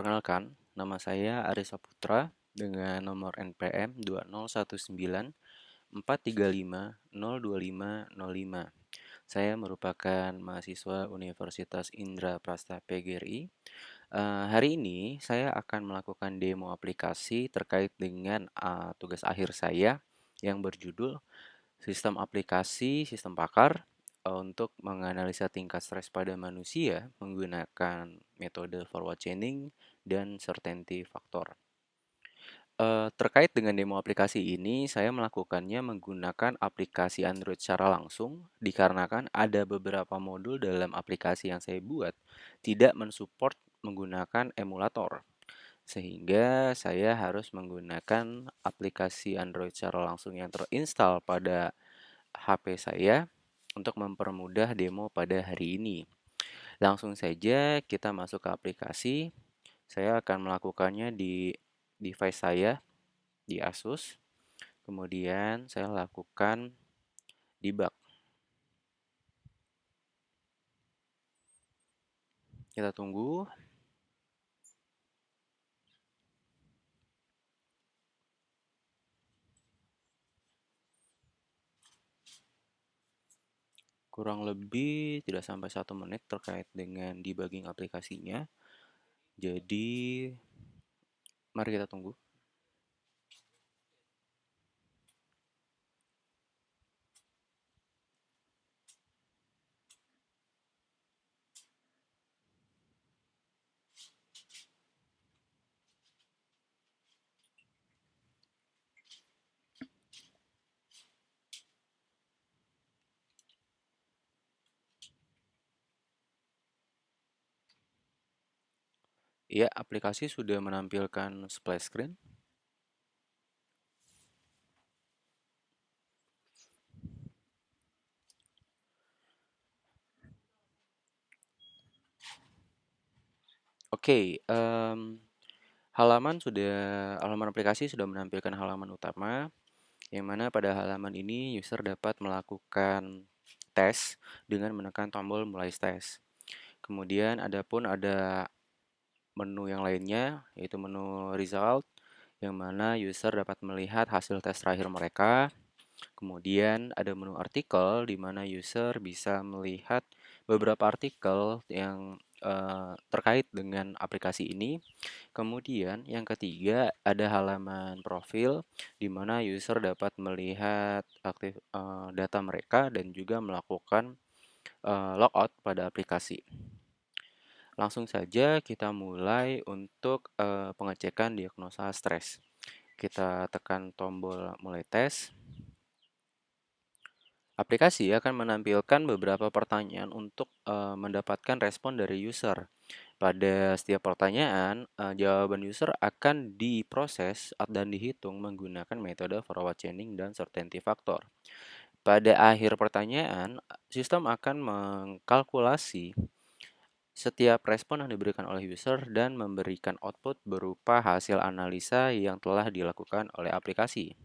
Perkenalkan, nama saya Aris Saputra dengan nomor NPM 20191435025005. Saya merupakan mahasiswa Universitas Indra Prasta PGRI. Hari ini saya akan melakukan demo aplikasi terkait dengan tugas akhir saya yang berjudul Sistem Aplikasi Sistem Pakar untuk menganalisa tingkat stres pada manusia menggunakan metode forward chaining dan certainty factor. Terkait dengan demo aplikasi ini, saya melakukannya menggunakan aplikasi Android secara langsung, dikarenakan ada beberapa modul dalam aplikasi yang saya buat tidak mensupport menggunakan emulator, sehingga saya harus menggunakan aplikasi Android secara langsung yang terinstall pada HP saya untuk mempermudah demo pada hari ini. Langsung saja kita masuk ke aplikasi. Saya akan melakukannya di device saya di Asus. Kemudian saya lakukan debug. Kita tunggu. Kurang lebih tidak sampai 1 menit terkait dengan debugging aplikasinya. Jadi, mari kita tunggu. Ya, aplikasi sudah menampilkan splash screen. Oke, halaman aplikasi sudah menampilkan halaman utama, yang mana pada halaman ini user dapat melakukan tes dengan menekan tombol mulai tes. Kemudian ada menu yang lainnya, yaitu menu result, yang mana user dapat melihat hasil tes terakhir mereka. Kemudian ada menu artikel, di mana user bisa melihat beberapa artikel yang terkait dengan aplikasi ini. Kemudian yang ketiga ada halaman profil, di mana user dapat melihat data mereka dan juga melakukan logout pada aplikasi. Langsung saja kita mulai untuk pengecekan diagnosa stres. Kita tekan tombol mulai tes. Aplikasi akan menampilkan beberapa pertanyaan untuk mendapatkan respon dari user. Pada setiap pertanyaan, jawaban user akan diproses dan dihitung menggunakan metode forward chaining dan certainty factor. Pada akhir pertanyaan, sistem akan mengkalkulasi setiap respon yang diberikan oleh user dan memberikan output berupa hasil analisa yang telah dilakukan oleh aplikasi.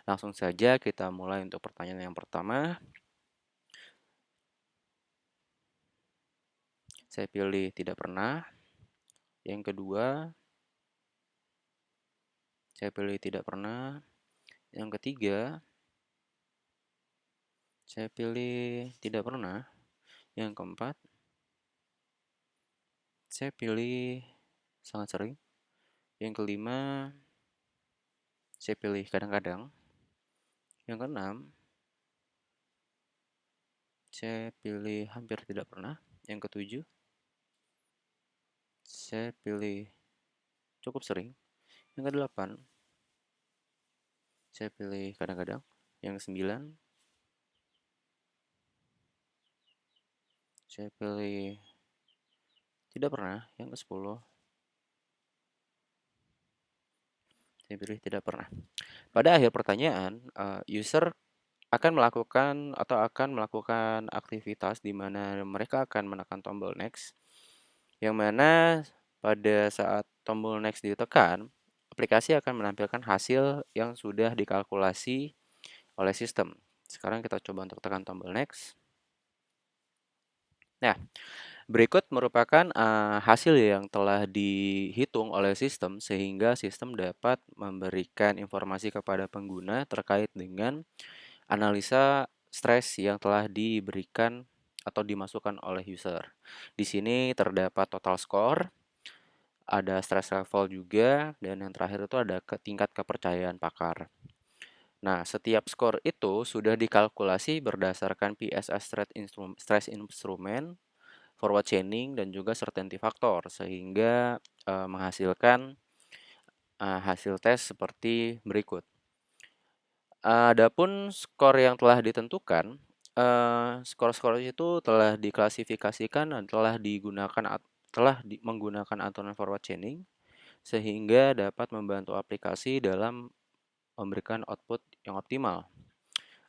Langsung saja kita mulai untuk pertanyaan yang pertama. Saya pilih tidak pernah. Yang kedua, saya pilih tidak pernah. Yang ketiga, saya pilih tidak pernah. Yang keempat, saya pilih sangat sering. Yang kelima, saya pilih kadang-kadang. Yang keenam, saya pilih hampir tidak pernah. Yang ketujuh, saya pilih cukup sering. Yang kedelapan, saya pilih kadang-kadang. Yang kesembilan, saya pilih tidak pernah. Yang ke-10, saya pilih tidak pernah. Pada akhir pertanyaan, user akan melakukan aktivitas di mana mereka akan menekan tombol next, yang mana pada saat tombol next ditekan, aplikasi akan menampilkan hasil yang sudah dikalkulasi oleh sistem. Sekarang kita coba untuk tekan tombol next. Nah, Berikut merupakan hasil yang telah dihitung oleh sistem sehingga sistem dapat memberikan informasi kepada pengguna terkait dengan analisa stres yang telah diberikan atau dimasukkan oleh user. Di sini terdapat total score, ada stress level juga, dan yang terakhir itu ada tingkat kepercayaan pakar. Nah, setiap skor itu sudah dikalkulasi berdasarkan PSS stress instrument, forward chaining, dan juga certainty factor, sehingga menghasilkan hasil tes seperti berikut. Adapun skor yang telah ditentukan, skor-skor itu telah diklasifikasikan dan telah menggunakan aturan forward chaining sehingga dapat membantu aplikasi dalam memberikan output yang optimal.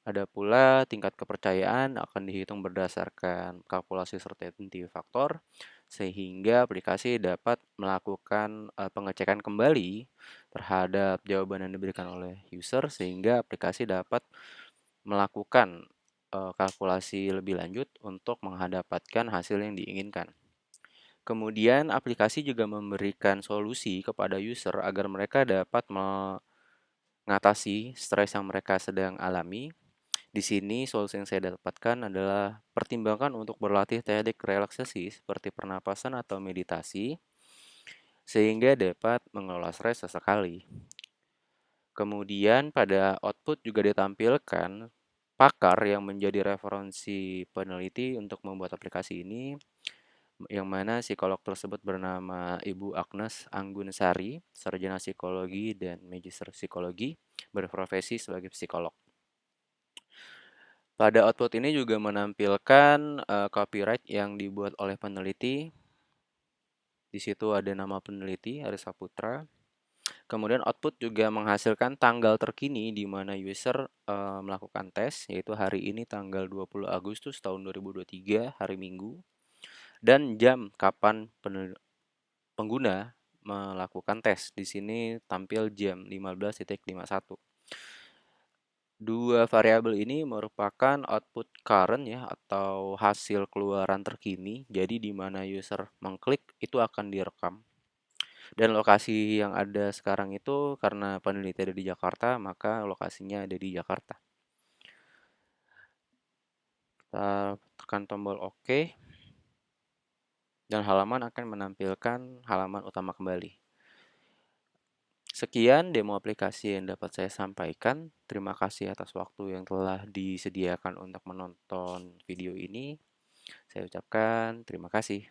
Ada pula tingkat kepercayaan akan dihitung berdasarkan kalkulasi certainty factor sehingga aplikasi dapat melakukan pengecekan kembali terhadap jawaban yang diberikan oleh user sehingga aplikasi dapat melakukan kalkulasi lebih lanjut untuk mendapatkan hasil yang diinginkan. Kemudian aplikasi juga memberikan solusi kepada user agar mereka dapat mengatasi stres yang mereka sedang alami. Di sini solusi yang saya dapatkan adalah pertimbangkan untuk berlatih teknik relaksasi seperti pernapasan atau meditasi sehingga dapat mengelola stres sesekali. Kemudian pada output juga ditampilkan pakar yang menjadi referensi peneliti untuk membuat aplikasi ini, yang mana psikolog tersebut bernama Ibu Agnes Anggunsari, sarjana psikologi dan magister psikologi, berprofesi sebagai psikolog. Pada output ini juga menampilkan copyright yang dibuat oleh peneliti. Di situ ada nama peneliti, Arisa Putra. Kemudian output juga menghasilkan tanggal terkini di mana user melakukan tes, yaitu hari ini tanggal 20 Agustus tahun 2023, hari Minggu, dan jam kapan pengguna melakukan tes. Di sini tampil jam 15.51. Dua variabel ini merupakan output current ya atau hasil keluaran terkini. Jadi di mana user mengklik itu akan direkam. Dan lokasi yang ada sekarang itu karena peneliti ada di Jakarta, maka lokasinya ada di Jakarta. Kita tekan tombol OK dan halaman akan menampilkan halaman utama kembali. Sekian demo aplikasi yang dapat saya sampaikan. Terima kasih atas waktu yang telah disediakan untuk menonton video ini. Saya ucapkan terima kasih.